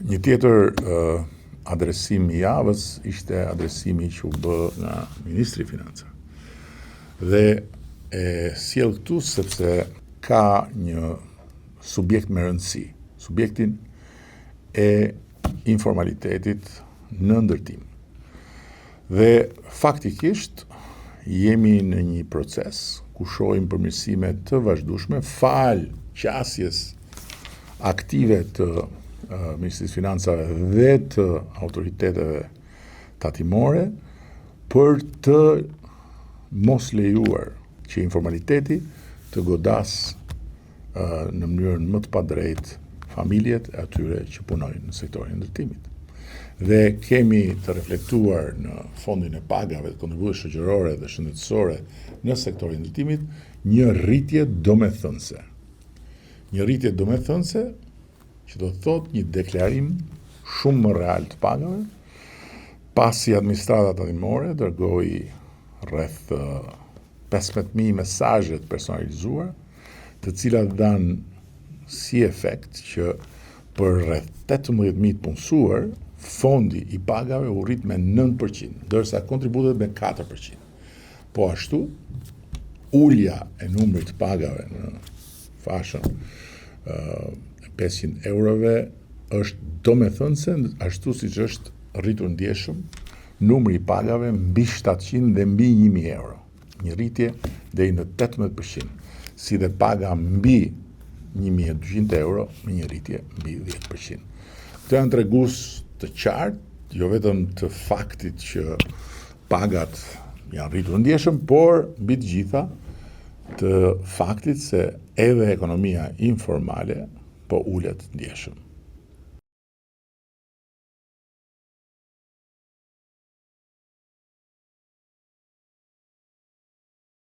Një tjetër adresim I javës ishte adresimi që u bë nga Ministri I Financave. Dhe e sjell këtu sepse ka një subjekt me rëndësi, subjektin e informalitetit në ndërtim. Dhe faktikisht jemi në një proces ku shohim përmirësime të vazhdueshme fal qasjes aktive të Ministrisë Financave dhe të autoriteteve tatimore për të mos lejuar që informaliteti të godas në mënyrën më të padrejtë familjet e atyre që punojnë në sektorin e ndërtimit. Dhe kemi të reflektuar në fondin e pagave të kontributeve shoqërore dhe shëndetësore në sektorin e ndërtimit një rritje domethënëse. Një rritje domethënëse që do të thotë një deklarim shumë më real të pagave, pasi administrata tatimore dërgoi rreth 15.000 mesazhe të personalizuar, të cilat dhanë si efekt që për rreth 18.000 punësuar, fondi I pagave u rrit me 9%, ndërsa kontributet me 4%. Po ashtu, ulja e numrit të pagave në fashën 500 eurove është domethënëse ashtu siç është rritur ndjeshëm numri I pagave mbi 700 dhe mbi 1000 euro. Një rritje deri në 18%, si dhe paga mbi 1200 euro me një rritje mbi 10%. Këto janë tregues të qartë, jo vetëm të faktit që pagat janë rritur ndjeshëm, por mbi të gjitha të faktit se edhe ekonomia informale po ulet ndjeshëm.